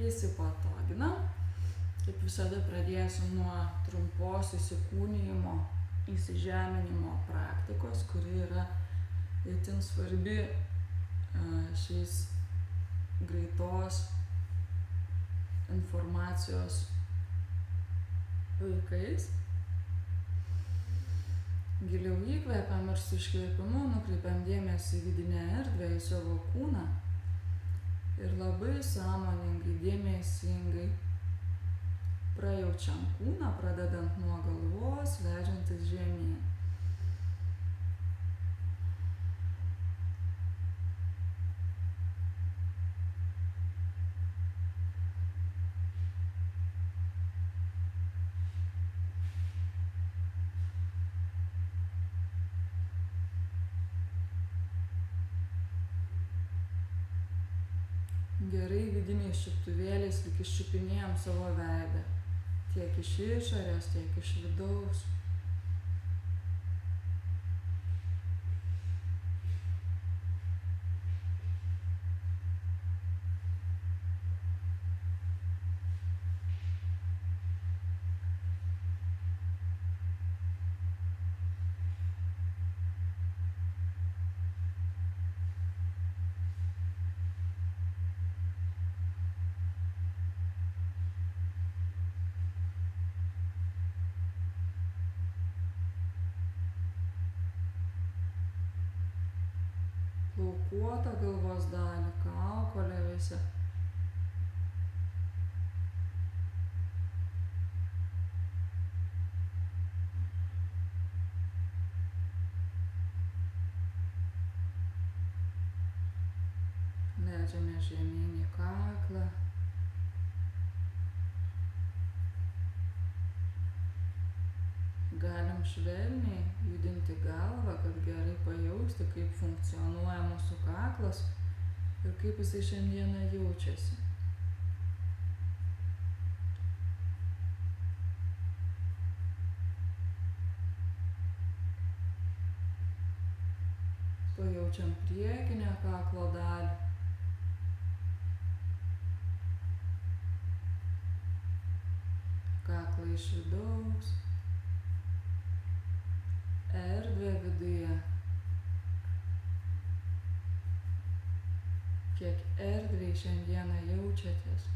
įsipatoginam. Kaip visada pradėsiu nuo trumpos įsikūnijimo, įsižeminimo praktikos, kuri yra itin svarbi šiais greitos informacijos laikais. Giliau įkvepiam ir su iškvėpimu nukreipiam dėmesį į vidinę erdvę, į savo kūną ir labai sąmoningai, dėmesingai prajaučiam kūną, pradedant nuo galvos, leidžiantis žemyn. Gerai vidiniais čiuptuvėliais lyg iščiupinėjam savo veidą, tiek iš išorės, tiek iš vidaus. Plaukuotą galvos dalį, kaukolę visą. Leidžiame žemyn į kaklą. Galim švelniai judinti galvą, kad gerai pajausti, kaip funkcionuoja mūsų kaklas ir kaip jisai šiandieną jaučiasi. Pajaučiam priekinę kaklo dalį. Kaklą iš vidaus. Erdvė viduje. Kiek erdviai šiandieną jaučiatės.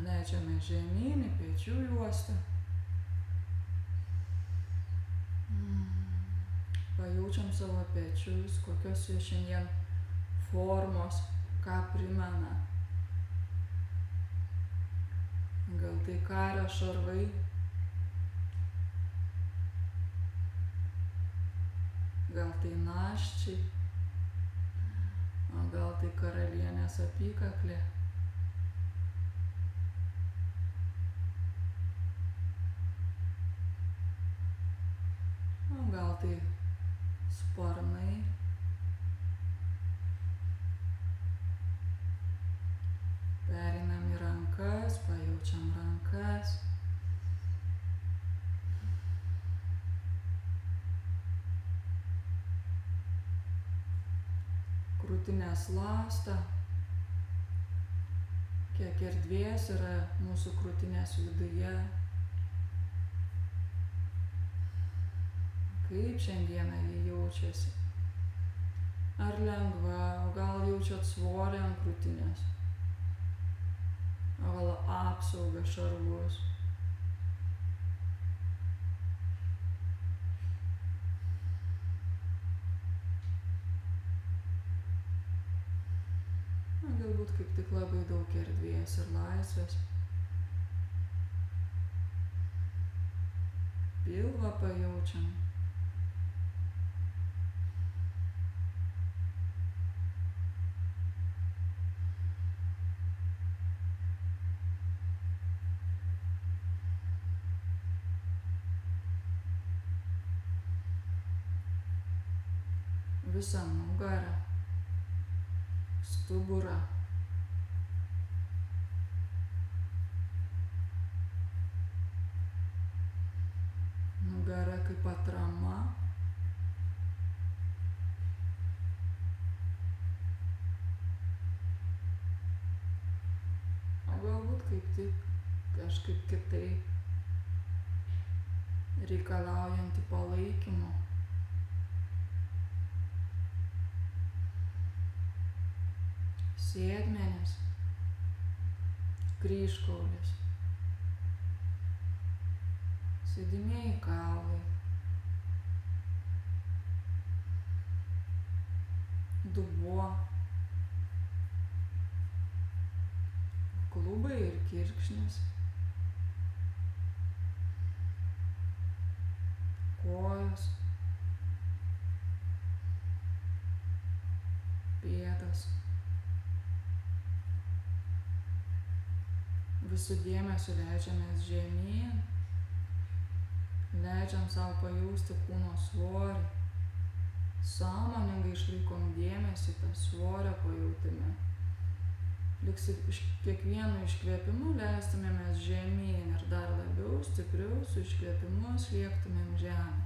Leidžiame žemyn į pečių juostą. Pajaučiam savo pečius, kokios jie šiandien formos, ką primena. Gal tai kario šarvai, gal tai naščiai, o gal tai karalienės apykaklė. O gal tai sparnai. Pereinam į rankas, pajaučiam rankas. Krūtinės ląstą. Kiek erdvės yra mūsų krūtinės viduje. Kaip šiandieną jie jaučiasi. Ar lengva, o gal jaučiat svorį ant krūtinės. O gal apsaugą šarvus. Galbūt kaip tik labai daug erdvės ir laisvės. Pilvą pajaučiam. Visą nugarą, stuburą. Nugara kaip atrama. kaip tik kažkaip kitaip, reikalaujanti palaikymo. Sėdmenis, kryžkaulis, sėdimieji kaulai, dubuo, klubai ir kirkšnis, kojos, pėdas. Visų dėmesiu leidžiamės žemyn, leidžiam savo pajausti kūno svorį, sąmoningai išlaikom dėmesį tą svorio pajautime. Kiekvienu iškvėpimu leistumėmės žemyn ir dar labiau, stipriau su iškvėpimu sliektumėm žemę.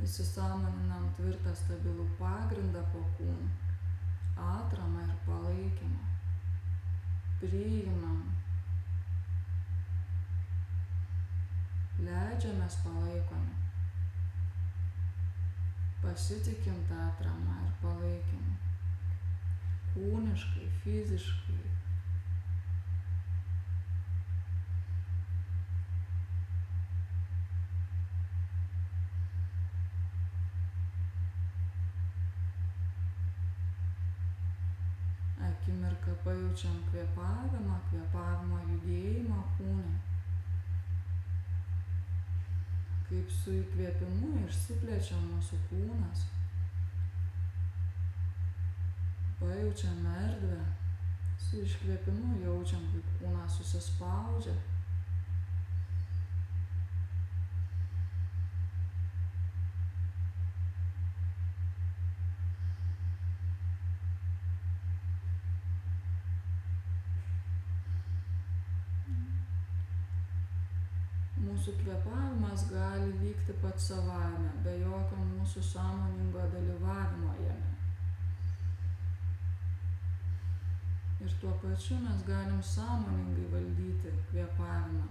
Įsisąmoninam tvirtą stabilų pagrindą po kūnu, atramą ir palaikymą. Priimam, leidžiamės palaikomi, pasitikim tą atramą ir palaikymą, kūniškai, fiziškai. Akimirką pajaučiam kvėpavimo judėjimą kūne. Kaip su įkvėpimu išsiplečia mūsų kūnas. Pajaučiam erdvę. Su iškvėpimu jaučiam, kaip kūnas susispaudžia. Mūsų kvėpavimas gali vykti pats savaime, be jokio mūsų sąmoningo dalyvavimo jame. Ir tuo pačiu mes galim sąmoningai valdyti kvėpavimą.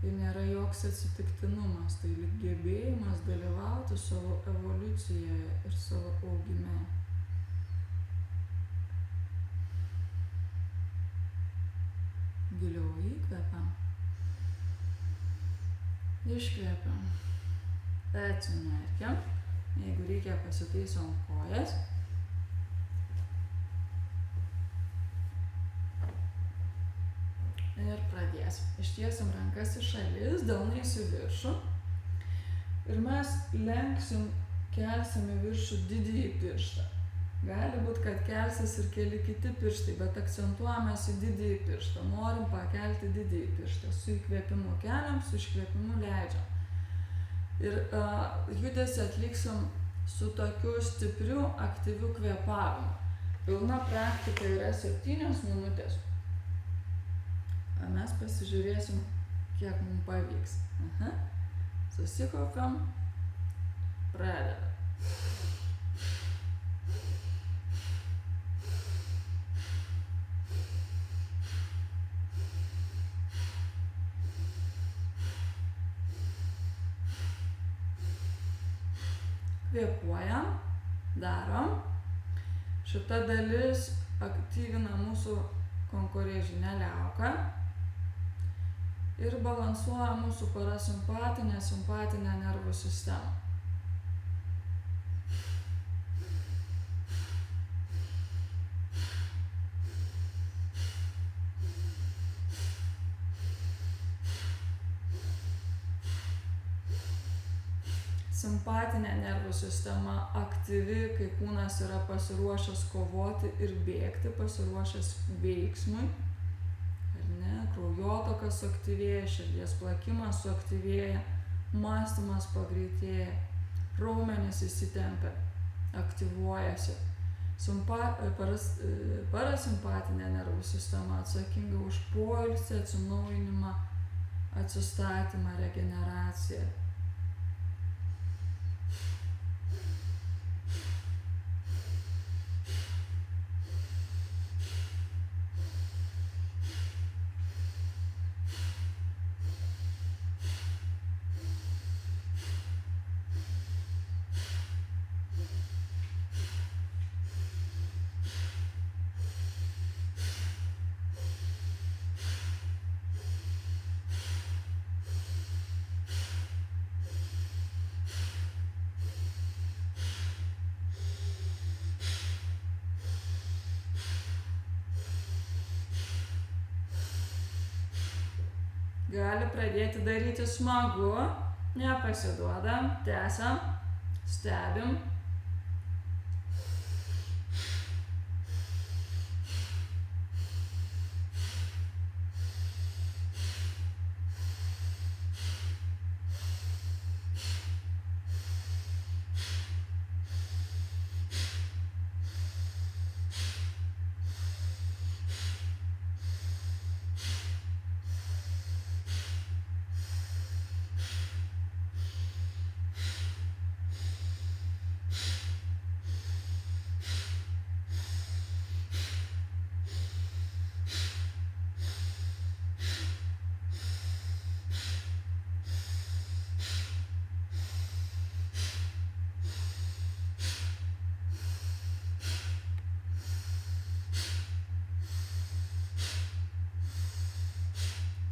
Tai nėra joks atsitiktinumas, tai lyg gebėjimas dalyvauti savo evoliucijoje ir savo augime. Giliau įkvepiam. Iškvėpiam, atsimerkiam, jeigu reikia pasitaisom kojas. Ir pradėsim. Ištiesim rankas į šalis, delnais į viršų. Ir mes lenksim, kelsim į viršų didįjį pirštą. Gali būt, kad kelsis ir keli kiti pirštai, bet akcentuojamės į didįjį pirštą. Norim pakelti didįjį pirštą. Su įkvėpimu keliam, su iškvėpimu leidžiam. Ir judesį atliksim su tokiu stipriu, aktyviu kvėpavimu. Pilna praktika yra 7 minutės. Mes pasižiūrėsim, kiek mums pavyks. Susikaupiam, pradedam. Kvėpuojam, darom. Šita dalis aktyvina mūsų konkorėžinę liauką ir balansuoja mūsų parasimpatinę, simpatinę nervų sistemą. Simpatinė nervų sistema aktyvi, kai kūnas yra pasiruošęs kovoti ir bėgti, pasiruošęs veiksmui. Kraujotaka suaktyvėja, širdies plakimas suaktyvėja, mąstymas pagreitėja, raumenys įsitempia, aktyvuojasi. Parasimpatinė nervų sistema atsakinga už poilsį, atsinaujinimą, atsistatymą, regeneraciją. Gali pradėti daryti smagu, nepasiduodam, tęsiam, stebim.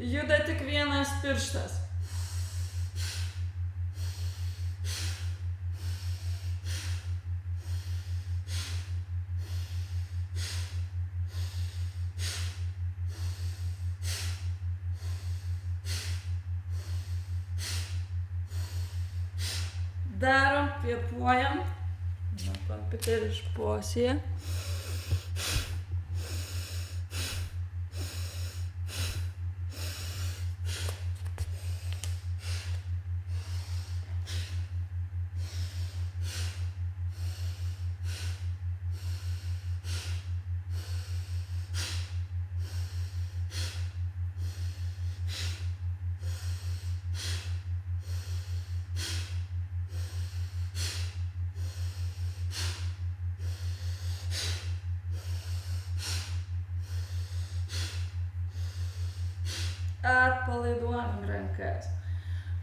Juda tik vienas pirštas. Darom, kvėpuojam. Kompiuterį išposėję. Atpalaiduojam rankas.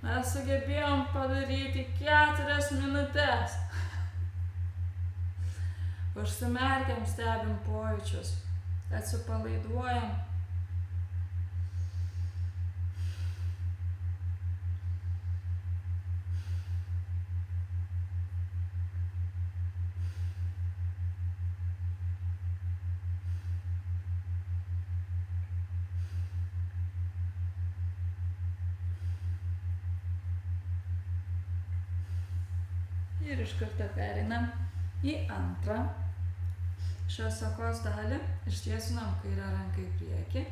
Mes sugebėjom padaryti 4 minutes. Užsimerkiam, stebim pojūčius. Atsipalaiduojam. Ir iš karto pereinam į antrą šios sekos dalį. Ištiesinam kairę ranką į priekį,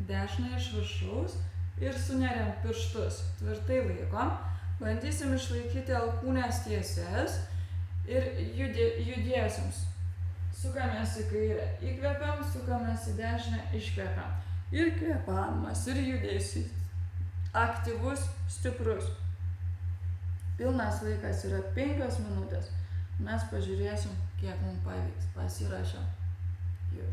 dešinę iš viršaus ir suneriam pirštus. Tvirtai laikom. Bandysim išlaikyti alkūnes tiesias ir judėsim. Sukamės į kairę, įkvepiam, sukamės į dešinę, iškvepiam. Ir kvėpavimas, ir judesys. Aktyvus, stiprus. Pilnas laikas yra 5 minutės. Mes pažiūrėsim, kiek mums pavyks. Pasirašom. Jau.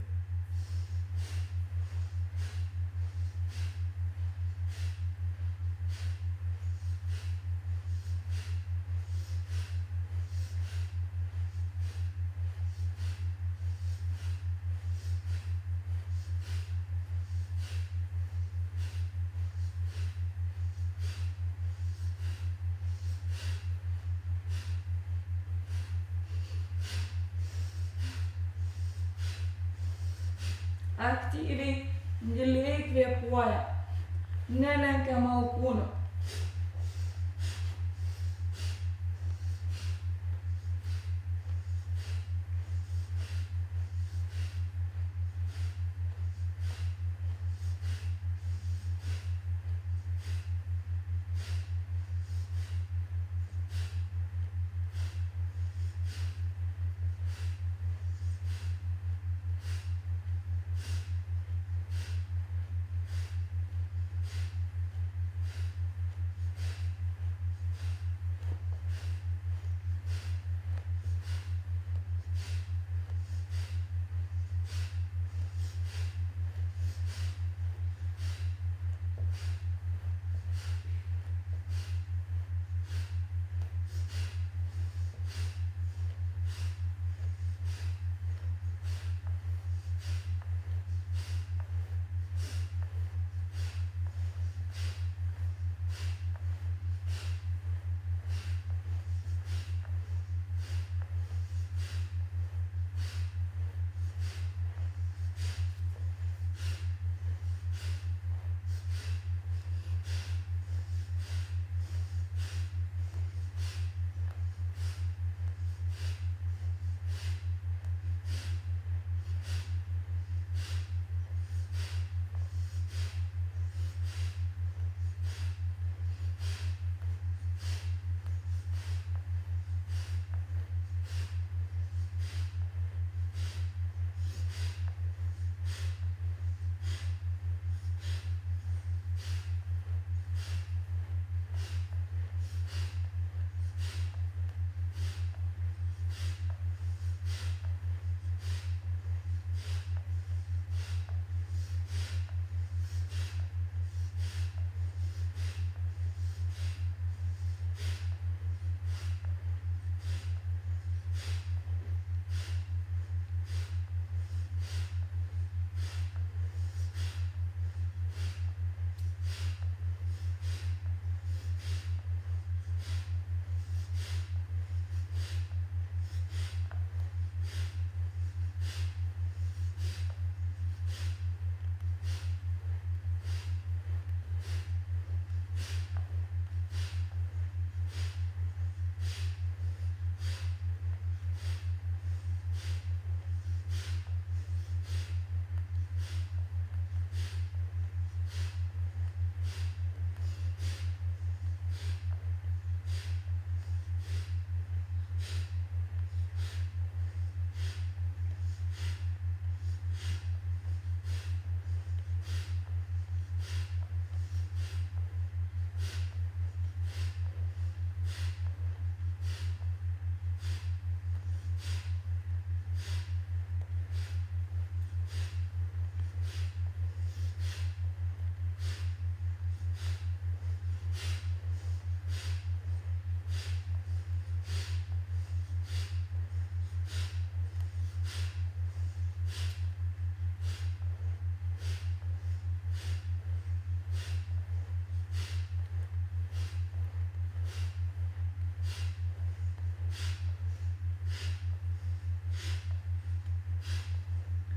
Aktyviai, giliai kvėpuoja. Nelenkiam alkūnių.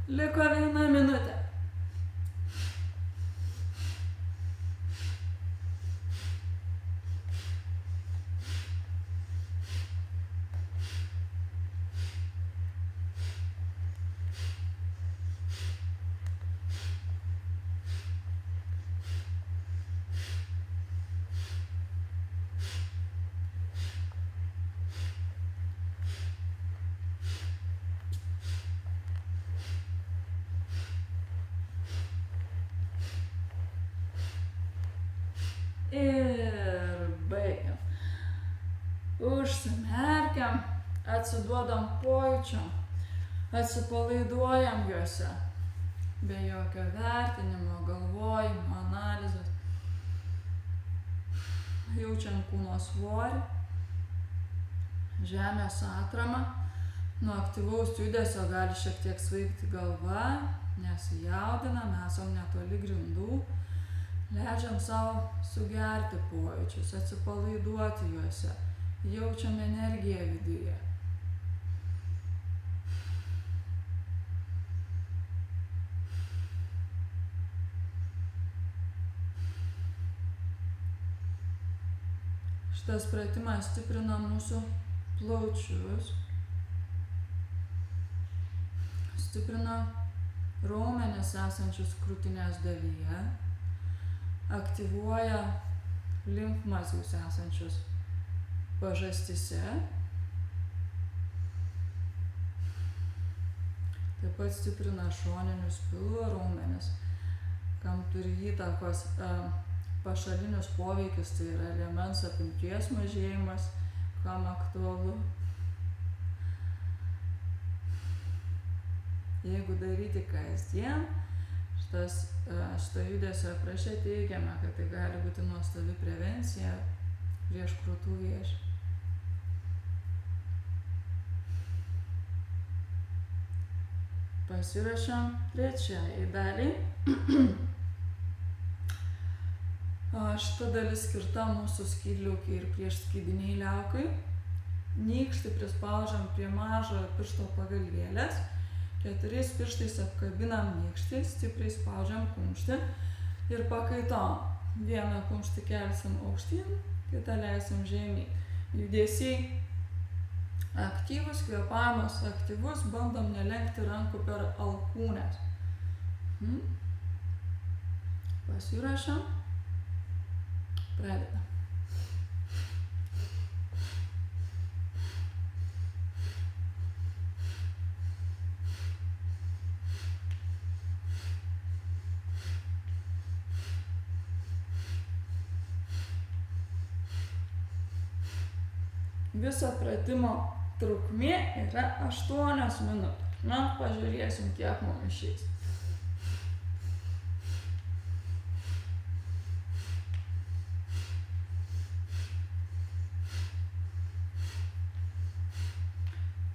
Liko 1 minutė. Ir baigiam. Užsimerkiam, atsiduodam pojūčiam, atsipalaiduojam juose, be jokio vertinimo, galvojimo, analizės. Jaučiam kūno svorį, žemės atramą. Nuo aktyvaus judesio gali šiek tiek svaigti galva, nesijaudinam, esam netoli grindų. Leidžiam savo sugerti pojūčius, atsipalaiduoti juose. Jaučiam energiją viduje. Šitas pratimas stiprina mūsų plaučius, stiprina raumenis esančius krūtinės dalyje, aktyvuoja limfmazgius esančius pažastyse, taip pat stiprina šoninius pilvo raumenis, kam turi įtakos pašalinius poveikius, tai yra liemens apimties mažėjimas, kam aktualu. Jeigu daryti kasdien, šito judesio apraše teigiame, kad tai gali būti nuostabi prevencija prieš krūtų vėžį. Pasiruošiam trečiai daliai. Šita dalis skirta mūsų skydliaukei ir priešskydiniai liaukai. Nykštį prispaudžiam prie mažo piršto pagalvėlės. 4 pirštais apkabinam nykštį, stipriai spaudžiam kumštį ir pakaitom. Vieną kumštį kelsim aukštyn, kitą leisim žemyn. Judesiai aktyvus, kvėpavimas aktyvus, bandom nelenkti rankų per alkūnes. Pasiruošiam. Pradedam. Viso pratimo trukmė yra 8 minutės. Na, pažiūrėsim, kiek mums išeis.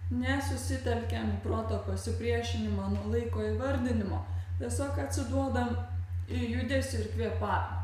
Nesusitelkiam į proto pasipriešinimą nuo laiko įvardinimo. Tiesiog atsiduodam į judesį ir kvėpavimą.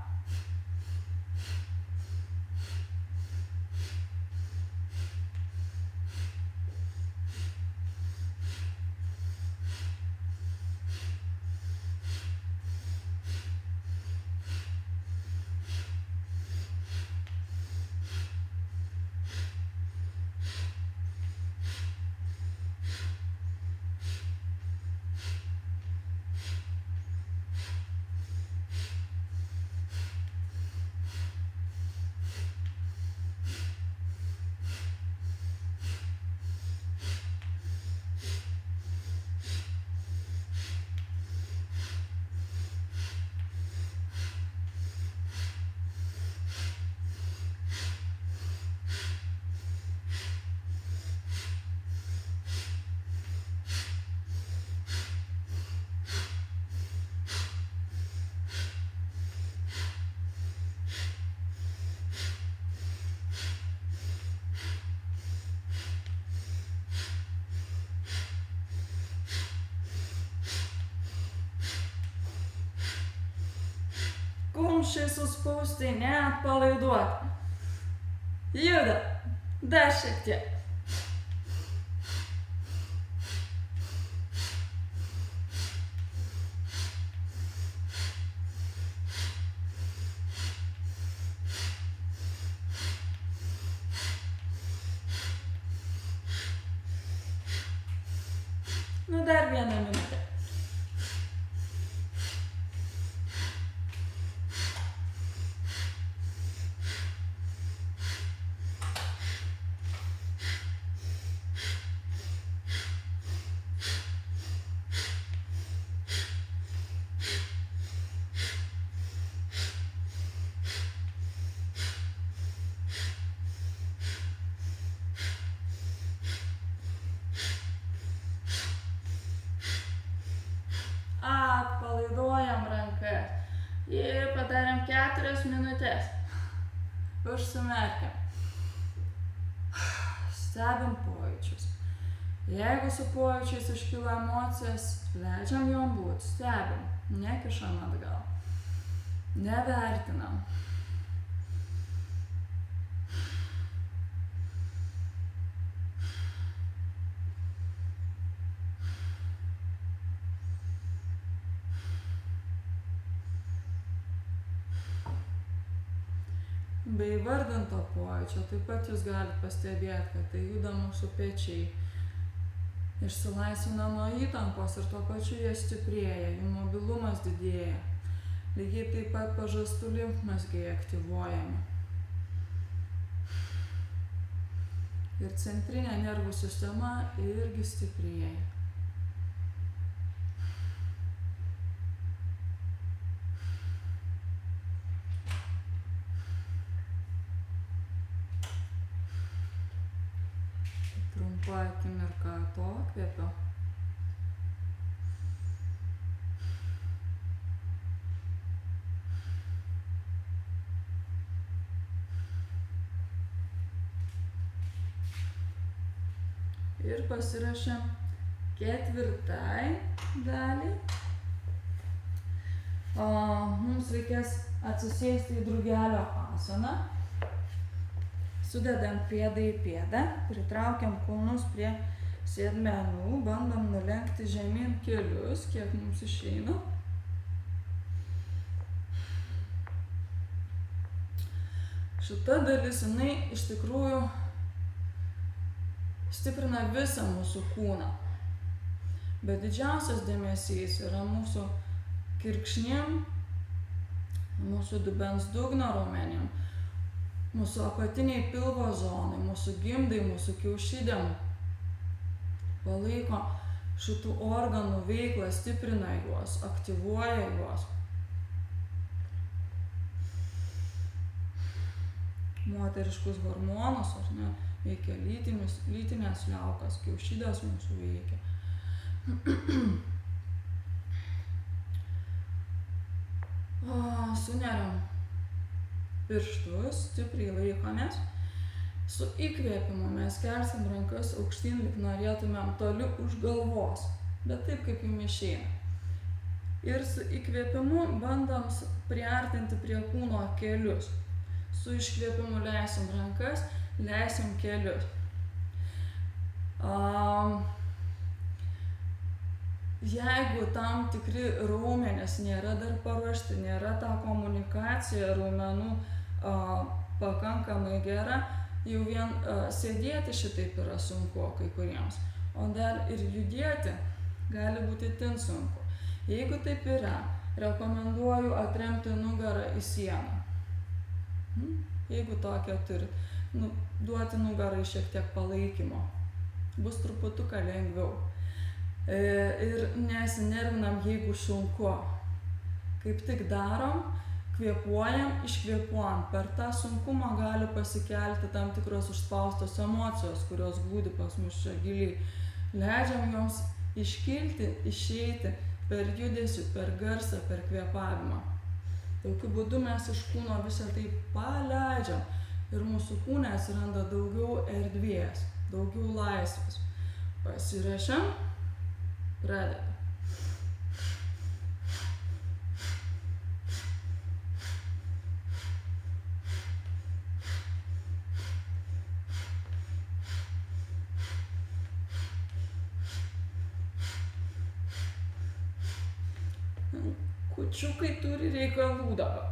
Kumščiai suspausti, neatpalaiduoti. Juda. Dar šiek tiek. Dar 1 minutę. Atpalaiduojam rankas. Ir padarėm 4 minutės. Užsimerkiam. Stebim pojūčius. Jeigu su pojūčiais iškyla emocijas, leidžiam jom būti, stebim, nekišam atgal. Nevertinam. Be įvardinto pojūčio, taip pat jūs galite pastebėti, kad tai juda mūsų pečiai, išsilaisvina nuo įtampos ir tuo pačiu jie stiprėja, jų mobilumas didėja. Lygiai taip pat pažastų limfmazgiai aktyvuojami. Ir centrinė nervų sistema irgi stiprėja. Trumpa akimirka atokvėpio. Ir pasiruošiam 4. daliai. Mums reikės atsisėsti į drugelio asaną. Sudedam pėdą į pėdą, pritraukiam kulnus prie sėdmenų, bandom nulenkti žemyn kelius, kiek mums išeina. Šita dalis, jinai iš tikrųjų stiprina visą mūsų kūną. Bet didžiausias dėmesys yra mūsų kirkšnim, mūsų dubens dugno raumenim, mūsų apatiniai pilvo zonai, mūsų gimdai, mūsų kiaušidėm. Palaiko šitų organų veiklą, stiprina juos, aktyvuoja juos. Moteriškus hormonus, ar ne, veikia lytinės liaukas, kiaušidės mūsų veikia. Suneriam pirštus, stipriai laikomės. Su įkvėpimu mes kelsim rankas aukštyn, lyg norėtumėm toli už galvos, bet taip kaip jums išeina. Ir su įkvėpimu bandom priartinti prie kūno kelius. Su iškvėpimu leisim rankas, leisim kelius. Jeigu tam tikri raumenys nėra dar paruošti, nėra ta komunikacija raumenų pakankamai gera, jau vien sėdėti šitaip yra sunku kai kuriems, o dar ir judėti gali būti itin sunku. Jeigu taip yra, rekomenduoju atremti nugarą į sieną. Jeigu tokią turit, duoti nugarai šiek tiek palaikymo, bus truputuką lengviau. Ir nesinervinam, jeigu sunku. Kaip tik darom, kvėpuojam, iškvėpuojam. Per tą sunkumą gali pasikelti tam tikros užspaustos emocijos, kurios glūdi pas mus čia giliai. Leidžiam joms iškilti, išeiti per judesį, per garsą, per kvėpavimą. Tokiu būdu mes iš kūno visą tai paleidžiam ir mūsų kūne atsiranda daugiau erdvės, daugiau laisvės. Pasiruošiam, pradedam. Kučiukai turi reikalų dabar.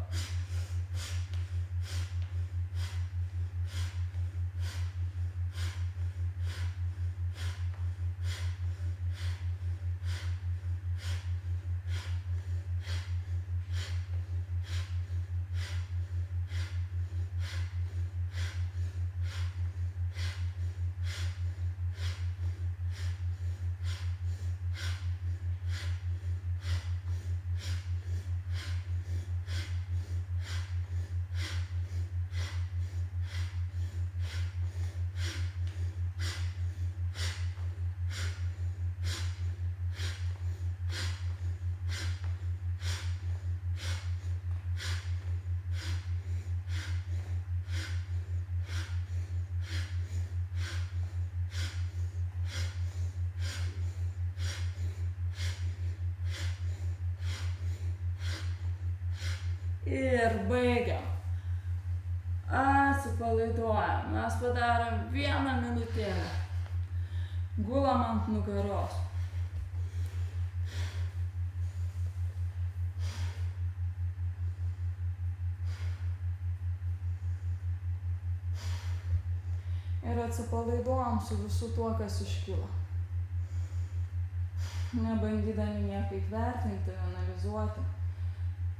Ir baigiam. Atsipalaiduojam. Mes padarom 1 minutėlę. Gulam ant nugaros. Ir atsipalaiduojam su visu tuo, kas iškilo. Nebandydami niekaip vertinti, analizuoti.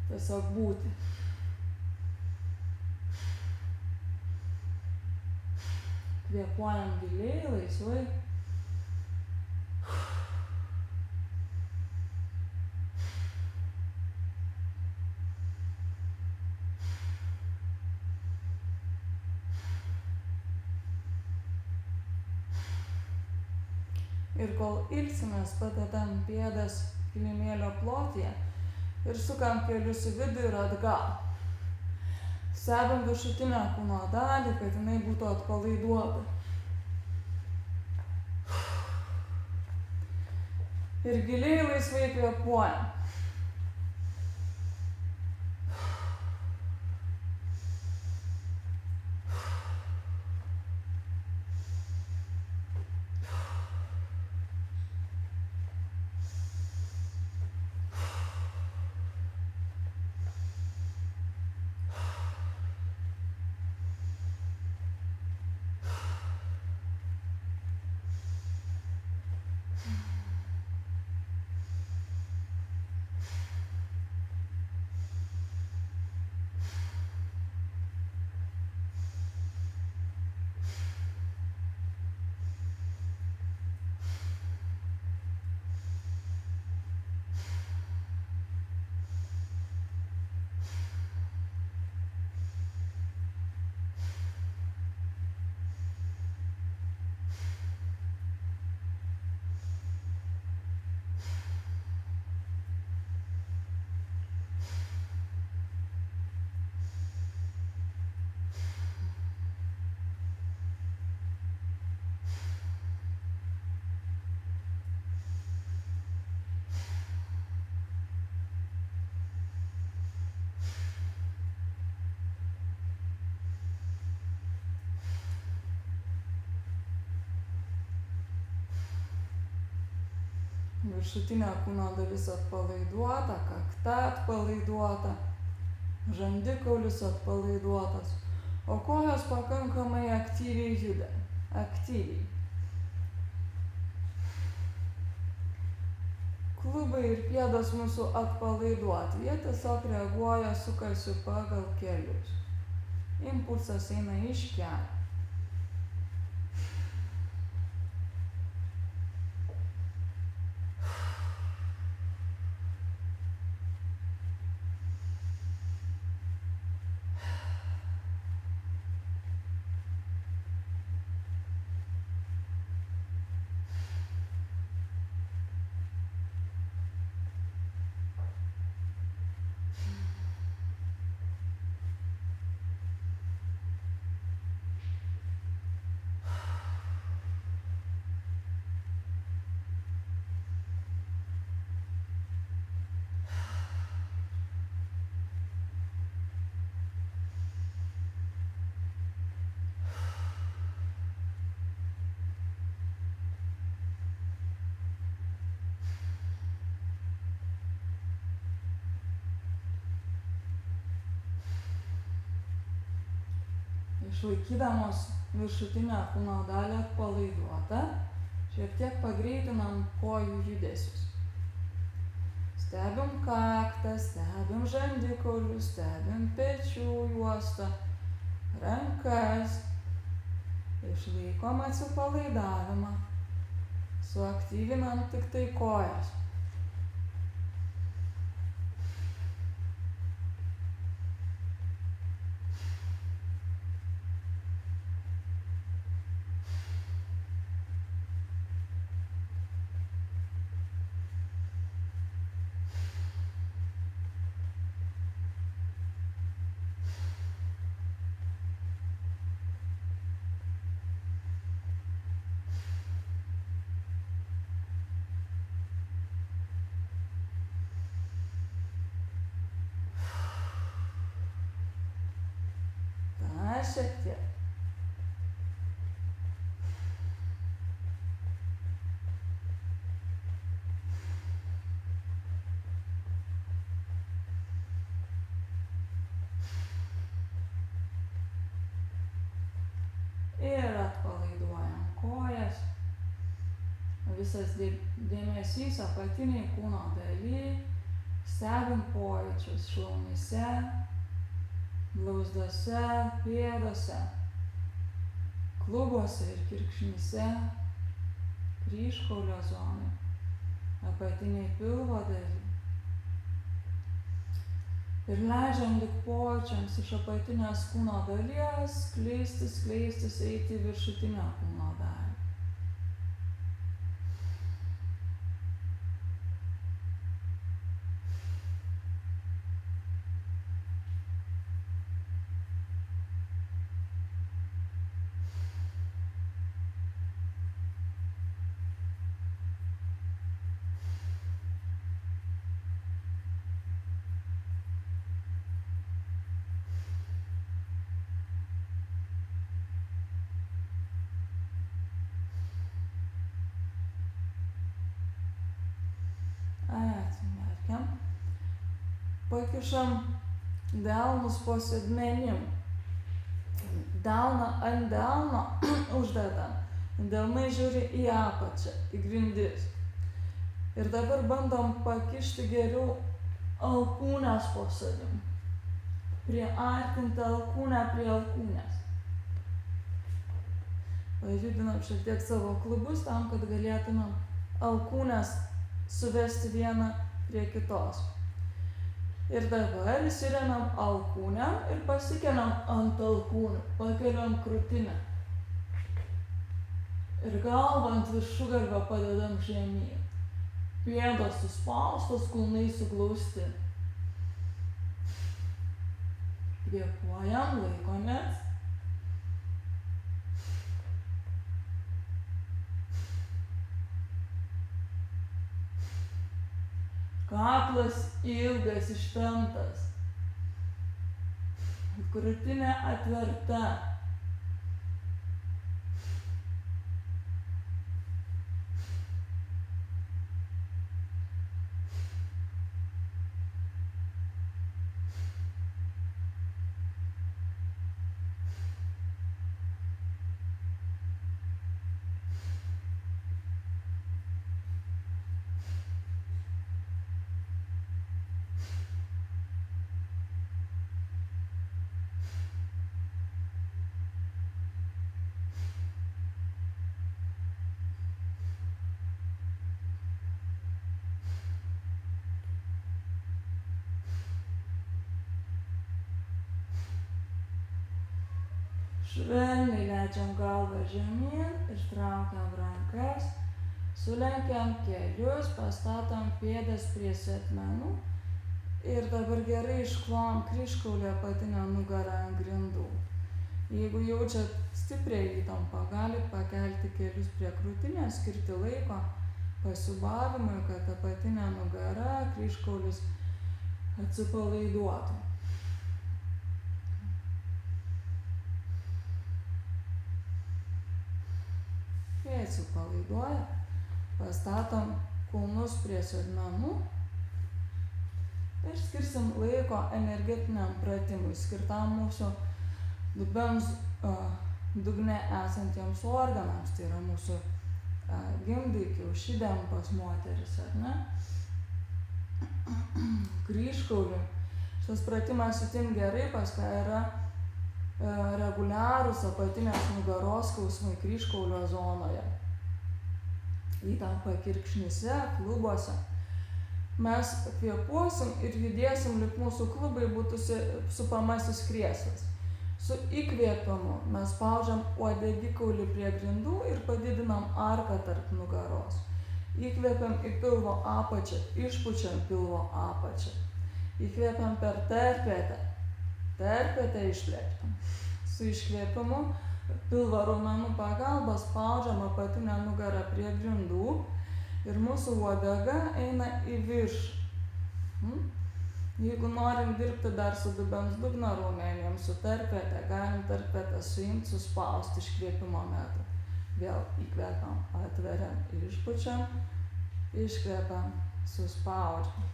Tiesiog būti. Kvėpuojam giliai, laisvai. Ir kol ilsimės, padedam pėdas kilimėlio plotyje ir sukam kelius į vidų ir atgal. Stebim viršutinę kūno dalį, kad jinai būtų atpalaiduota. Ir giliai laisvai kvėpuojam. Viršutinė kūno dalis atpalaiduota, kakta atpalaiduota, žandikaulis atpalaiduotas, o kojos pakankamai aktyviai juda. Aktyviai. Klubai ir pėdos mūsų atpalaiduoti. Jie tiesiog reaguoja, sukasi pagal kelius. Impulsas eina iš kelio. Išlaikydamos viršutinę kūno dalį atpalaiduotą, šiek tiek pagreitinam kojų judesius. Stebim kaktą, stebim žandikaulius, stebim pečių juostą, rankas. Išlaikom atsipalaidavimą, suaktyvinam tik tai kojas. šiek tiek. Ir atpalaiduojam kojas. Visas dėmesys apatiniai kūno daly. Stebim pojūčius šlaunyse, blauzdose, pėdose, klubuose ir kirkšnyse, kryžkaulio zonai, apatiniai pilvo daly. Ir leidžiam lyg pojūčiams iš apatinės kūno dalies skleistis, eiti į viršutinę kūno dalį. Atsimerkiam. Pakišam delnus po sėdmenim. Delną ant delno uždedam. Delnai žiūri į apačią, į grindis. Ir dabar bandom pakišti geriau alkūnes po savim. Priartinti alkūnę prie alkūnės. Pajudinam šiek tiek savo klubus tam, kad galėtumėm alkūnės suvesti vieną prie kitos. Ir dabar įsiremiam alkūnėm ir pasikeliam ant alkūnių, pakeliam krūtinę. Ir galvą ant viršugalvio padedam žemyn. Pėdos suspaustos, kulnai suglausti. Kvėpuojam, laikomės. Kaklas ilgas, ištemptas. Krūtinė atverta. Švelniai leidžiam galvą žemyn, ištraukiam rankas, sulenkiam kelius, pastatom pėdas prie sėdmenų ir dabar gerai išklojam kryžkaulio apatinę nugarą ant grindų. Jeigu jaučiat stiprią įtampą, galit pakelti kelius prie krūtinės, skirti laiko pasiūbavimui, kad apatinė nugara, kryžkaulis atsipalaiduotų. Kai atsipalaiduoja, pastatom kulnus prie sėdmenų ir skirsim laiko energetiniam pratimui, skirtam mūsų dubens dugne esantiems organams, tai yra mūsų gimdai, kiaušidėm pas moteris, ar ne? Kryžkauliui. Šitas pratimas itin gerai, pas ką yra reguliarūs apatinės nugaros skausmai kryžkaulio zonoje. Įtampa kirkšnyse, klubuose. Mes kvėpuosim ir judėsim, lyg mūsų klubai būtų supamasis krėslas. Su įkvėpimu mes spaudžiam uodegikaulį prie grindų ir padidinam arką tarp nugaros. Įkvėpiam į pilvo apačią, išpučiam pilvo apačią. Įkvėpiam per tarpetę. Tarpetę išplėčiam. Su iškvėpimu pilvo raumenų pagalba spaudžiam apatinę nugarą prie grindų ir mūsų uodega eina į viršų. Jeigu norim dirbti dar su dubens dugno raumenim, su tarpviete, galim tarpvietę suimti, suspausti iškvėpimo metu. Vėl įkvepiam, atveriam, išpučiam, iškvepiam, suspaudžiam.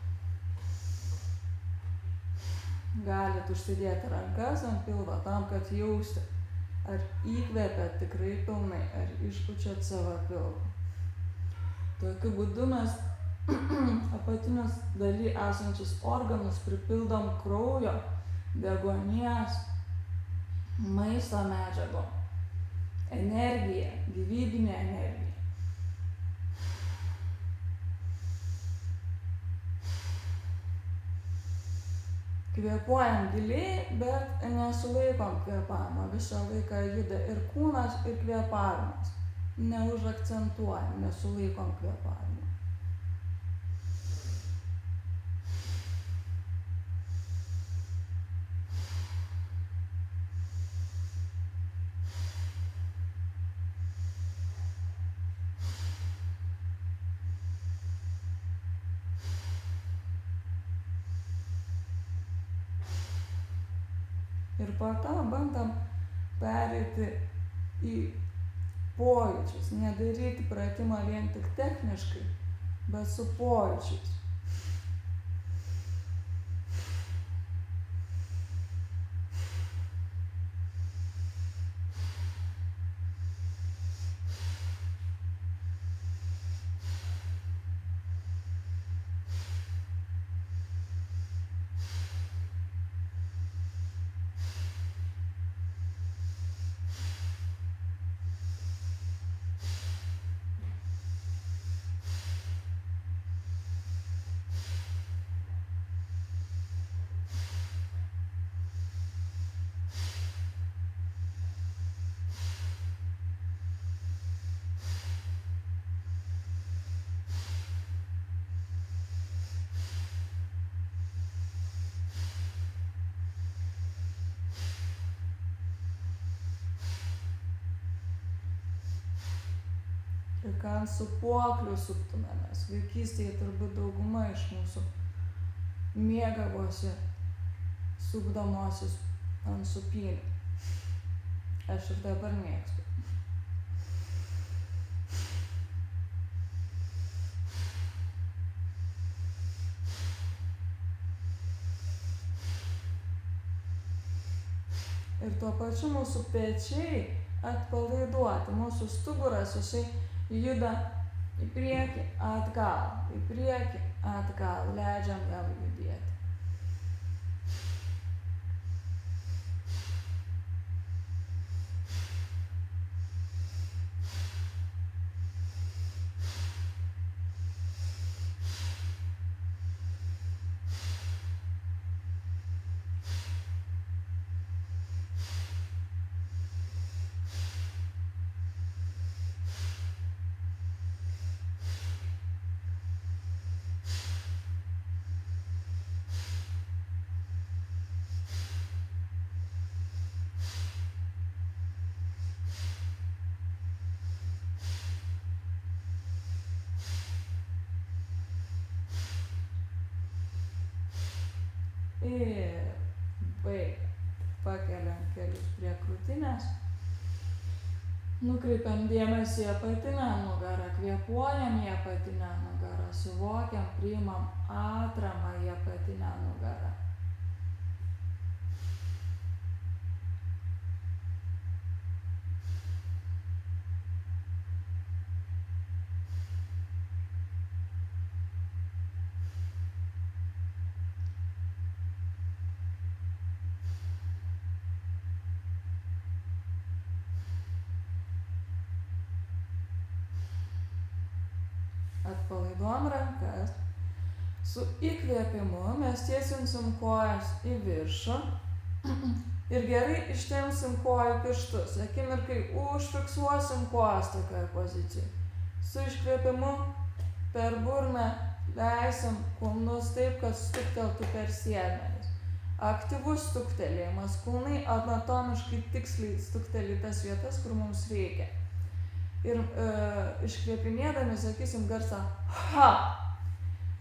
Galit užsidėti rankas ant pilvo tam, kad jausti, ar įkvepiat tikrai pilnai, ar išpučiat savo pilvą. Tokiu būdu mes apatinius daly esančius organus pripildom kraujo, deguonies, maisto medžiagom, energija, gyvybinė energija. Kvėpuojam giliai, bet nesulaikom kvėpavimą, visą laiką juda ir kūnas, ir kvėpavimas. Neužakcentuojam, nesulaikom kvėpavimą. Ir po to bandom pereiti į pojūčius, nedaryti pratimą vien tik techniškai, bet su pojūčiais. Ir ką ant sūpuoklių suptumėmės. Vaikystėje turbūt dauguma iš mūsų mėgavosi supdamosis ant sūpynių. Aš ir dabar mėgstu. Ir tuo pačiu mūsų pečiai atpalaiduoti, mūsų stuburas, jisai juda į priekį, atgal, leidžiam jam judėti. Ir pakeliam kelius prie krūtinės, nukreipiam dėmesį į apatinę nugarą, kvėpuojam į apatinę nugarą, suvokiam, priimam atramą į apatinę nugarą. Atpalaiduojam rankas. Su įkvėpimu mes tiesinsim kojas į viršų ir gerai ištempsim kojų pirštus. Akimirkai užfiksuosim kojas tokioje pozicijoje. Su iškvėpimu per burną leisim kulnus taip, kad stukteltų per sėdmenis. Aktyvus stuktelėjimas. Kulnai anatomiškai tiksliai stukteli tas vietas, kur mums reikia. Ir iškvėpinėdami sakysim garsą ha.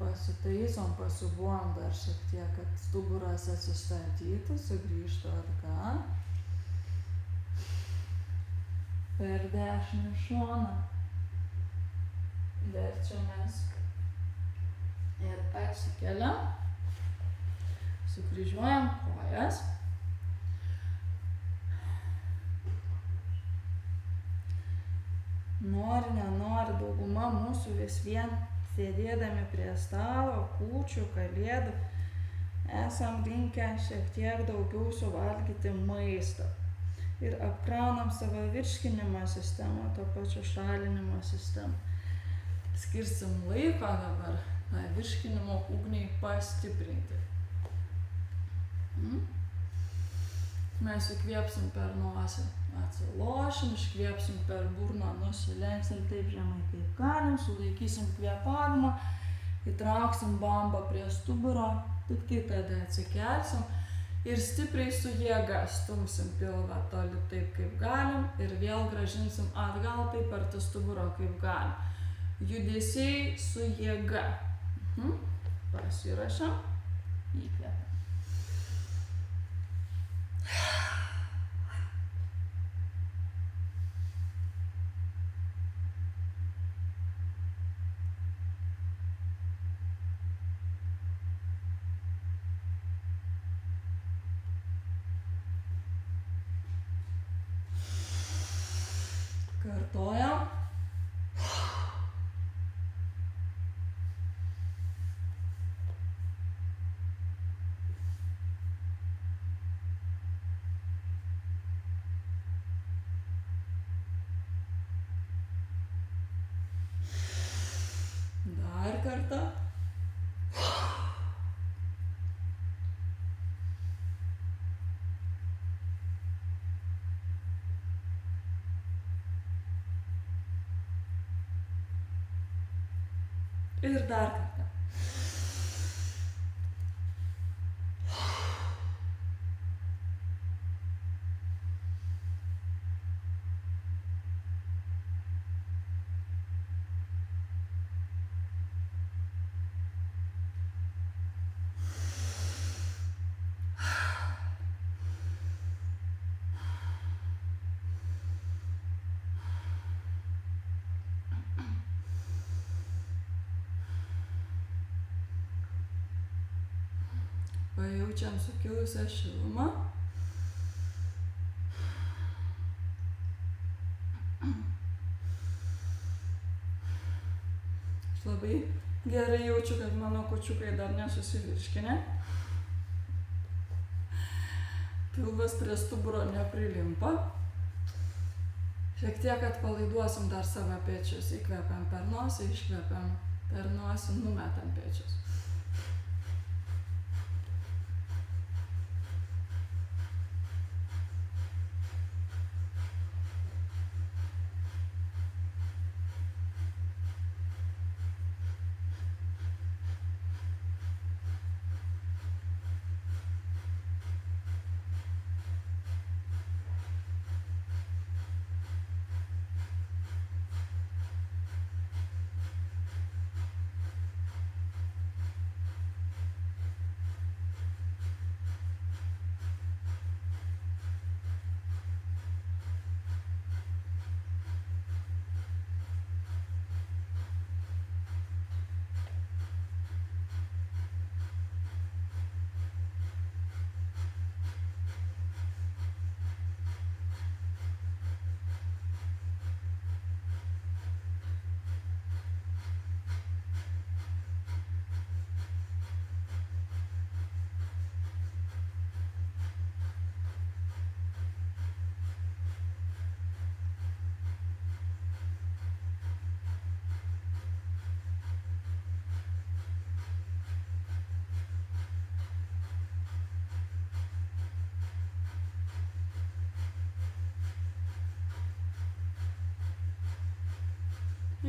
Pasitaisom, pasibuvom dar šiek tiek, kad stuburas atsistatytų, sugrįžtų atgal. Per dešinį šoną verčiamės ir atsikeliam, sukryžiuojam kojas. Nori, nenori, dauguma mūsų vis vien sėdėdami prie stalo, kūčių, kalėdų, esam linkę šiek tiek daugiau suvalgyti maisto. Ir apkraunam savo virškinimo sistemą, to pačio šalinimo sistemą. Skirsim laiko dabar virškinimo ugniai pastiprinti. Mes įkvėpsim per nosį, atsilošim, iškvėpsim per burną, nusilenksim taip žemai kaip galim, sulaikysim kvėpavimą, įtrauksim bambą prie stuburo, tik tai tada atsikelsim ir stipriai su jėga stumsim pilvą toli taip kaip galim ir vėl grąžinsim atgal taip arti stuburo kaip galim. Judesiai su jėga. Pasirašam, įkvėpiam. Kartojam. Dar kartą. Ir dar kartą. Pajaučiam sukilusią šilumą. Aš labai gerai jaučiu, kad mano kočiukai dar nesusivirškinę. Pilvas prie stuburo neprilimpa. Šiek tiek atpalaiduosim dar savo pečius. Įkvepiam per nosį, iškvepiam per nosį, numetam pečius.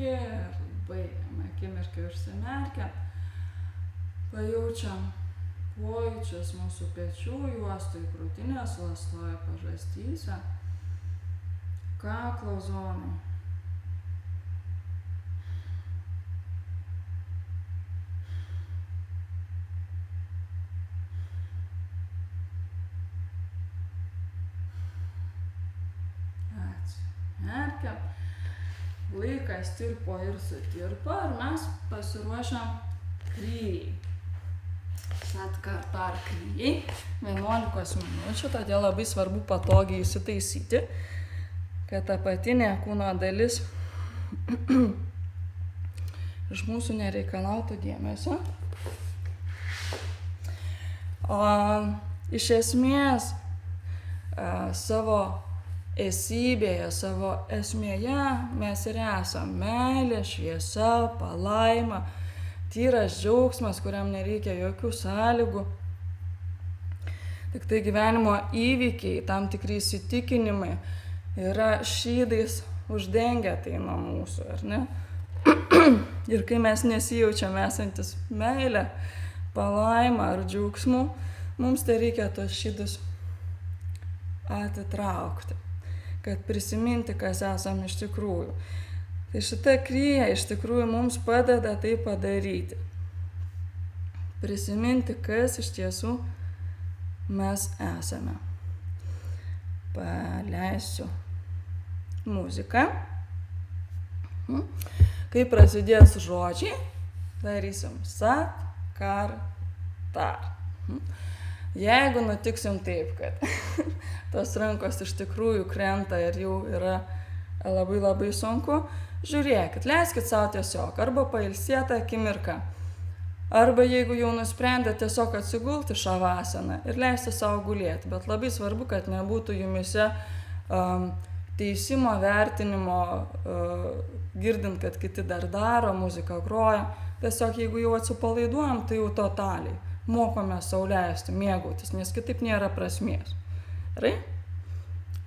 Ir baigiam, akimirkai užsimerkiam. Pajaučiam pojūčius mūsų pečių juostoj, krūtinės ląstoj, pažastyse, kaklo zonai. sakė. Laikas tirpo ir sutirpo ir mes pasiruošėm kryjai. Satkartar kryjai 11 minučių, todėl labai svarbu patogiai įsitaisyti, kad apatinė kūno dalis iš mūsų nereikalautų dėmesio. O iš esmės savo esybėje, savo esmėje mes ir esam meilė, šviesa, palaima, tyras džiaugsmas, kuriam nereikia jokių sąlygų. Tik tai gyvenimo įvykiai, tam tikri įsitikinimai yra šydais uždengia tai nuo mūsų, ar ne? Ir kai mes nesijaučiam esantis meilę, palaimą ar džiaugsmu, mums tai reikia tos šydus atitraukti, kad prisiminti, kas esam iš tikrųjų. Tai šita kryja iš tikrųjų mums padeda tai padaryti. Prisiminti, kas iš tiesų mes esame. Paleisiu muziką. Kai prasidės žodžiai, darysim sat, kar, tar. Jeigu nutiksim taip, kad tos rankos iš tikrųjų krenta ir jau yra labai labai sunku, žiūrėkit, leiskit savo tiesiog arba pailsėtą akimirką, arba jeigu jau nusprendė tiesiog atsigulti šavasaną ir leisti savo gulėti, bet labai svarbu, kad nebūtų jumise teisimo, vertinimo, girdint, kad kiti dar daro, muzika groja. Tiesiog jeigu jau atsipalaiduojam, tai jau totaliai mokome sau leisti, mėgautis, nes kitaip nėra prasmės. Gerai?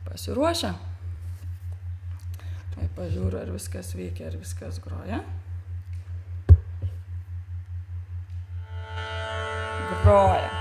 Pasiruošę? Tai pažiūriu, ar viskas veikia, ar viskas groja. Groja.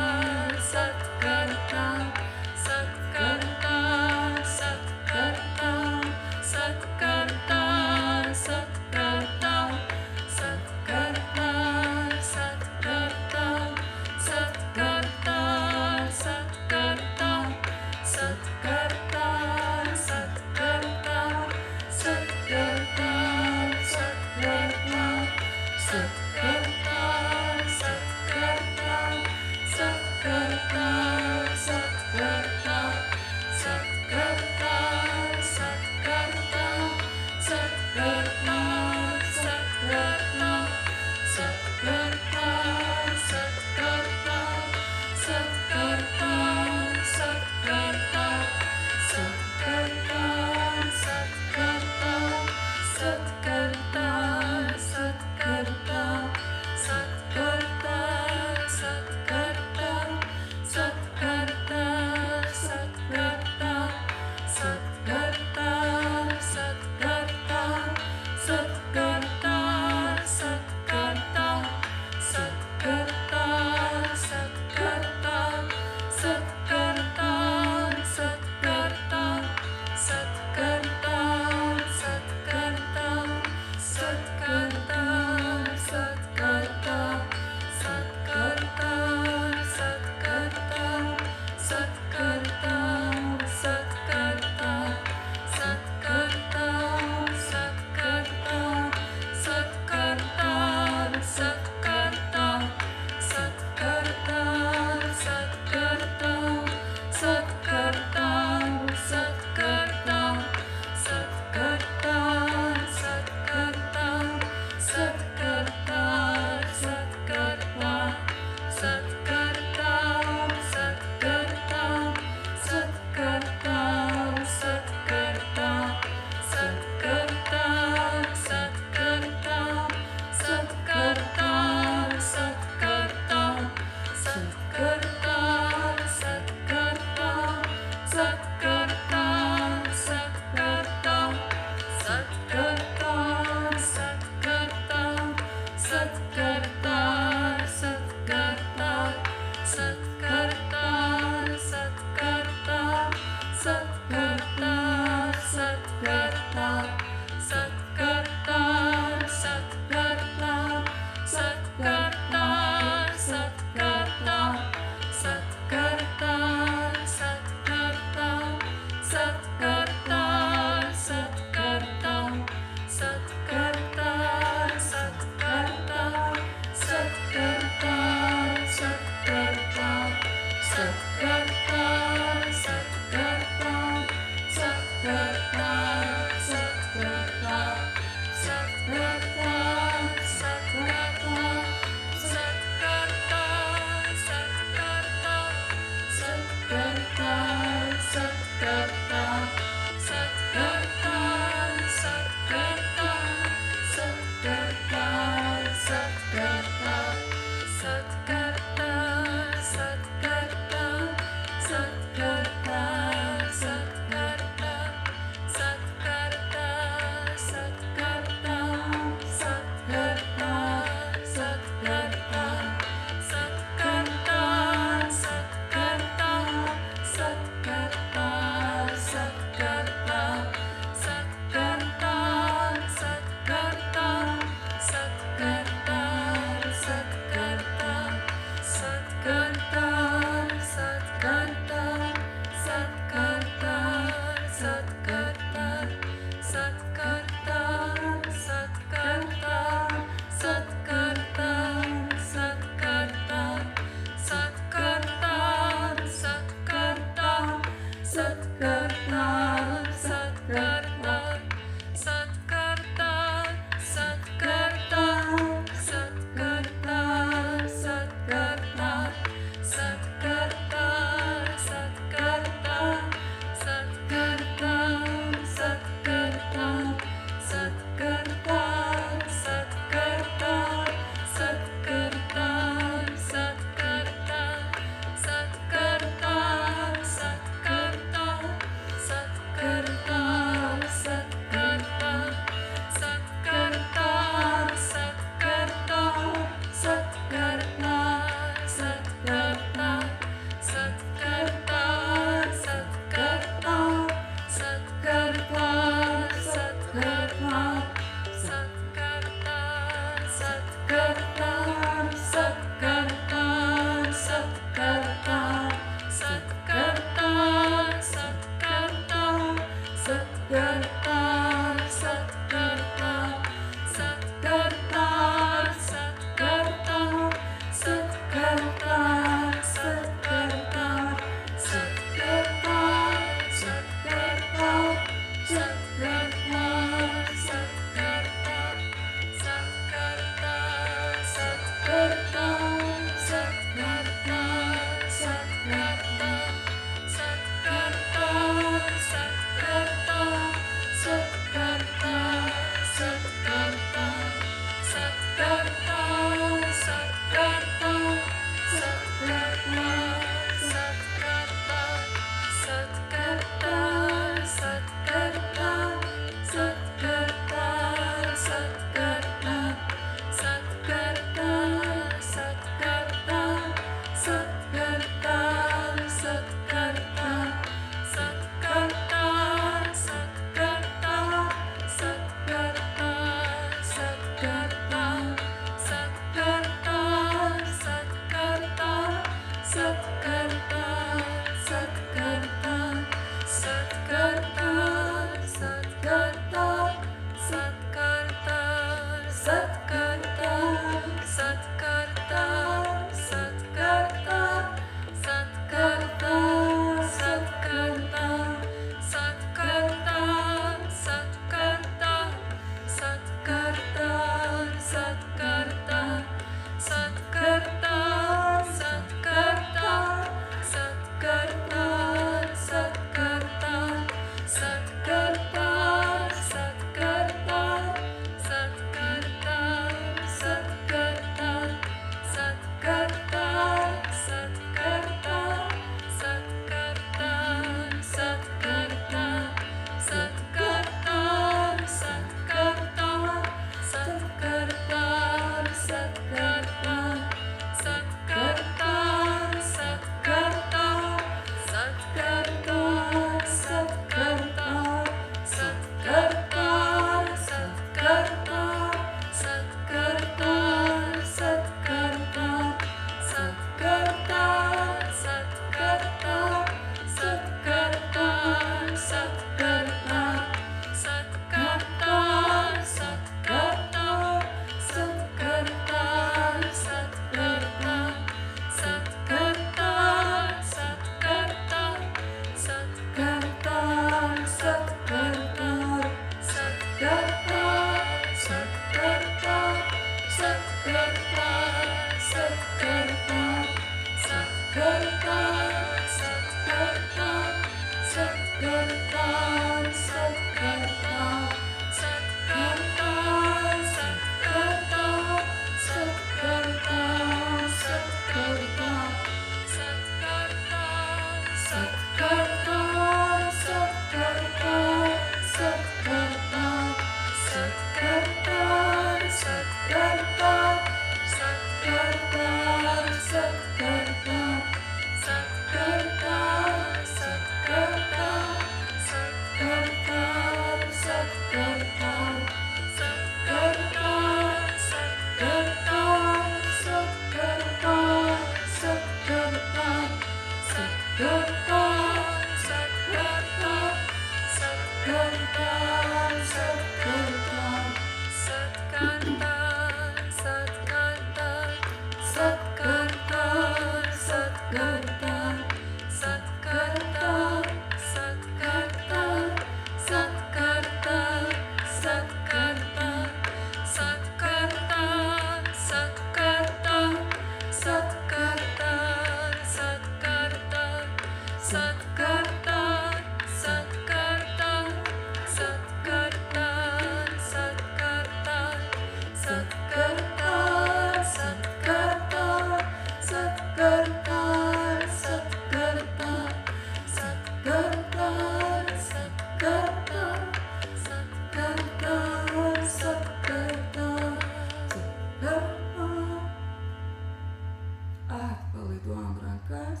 Atpalaiduojam rankas.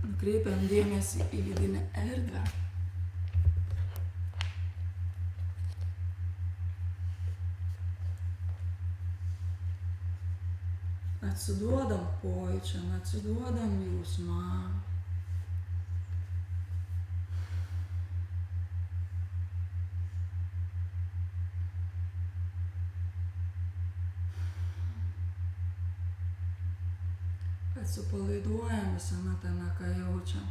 Nukreipiam dėmesį į vidinę erdvę. Atsiduodam pojūčiam, atsiduodam jausmam. Atsipalaiduojam visame tame, ką jaučiam.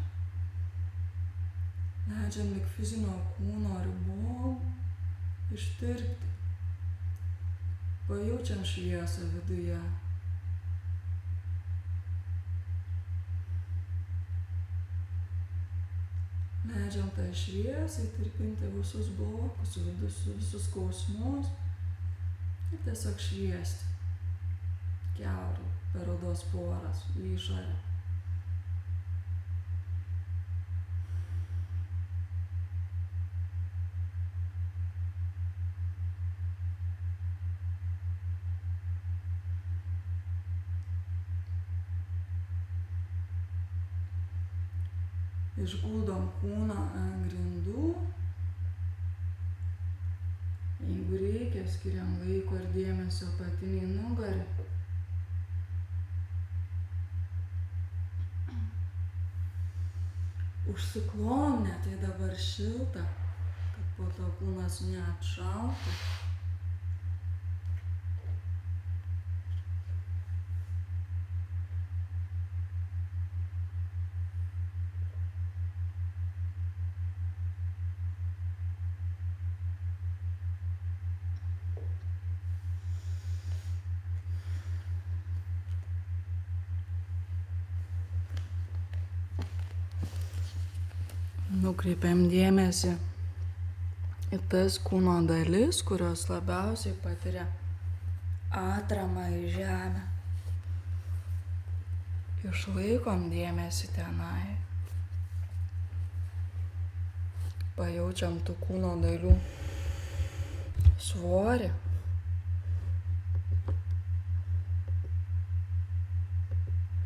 Leidžiam lyg fizinio kūno ribom ištirpti. Pajaučiam šviesą viduje. Leidžiam tą šviesą įtirpinti visus blokus, visus skausmus ir tiesiog šviesti kiaurai per odos poras į išorę. Išguldom kūną ant grindų. Jeigu reikia, skiriam laiko ir dėmesio apatiniai nugarai. Užsiklom, net jei dabar šilta, kad po to kūnas neatšaltų. Nukreipiam dėmesį į tas kūno dalis, kurios labiausiai patiria atramą į žemę. Išlaikom dėmesį tenai. Pajaučiam tų kūno dalių svorį.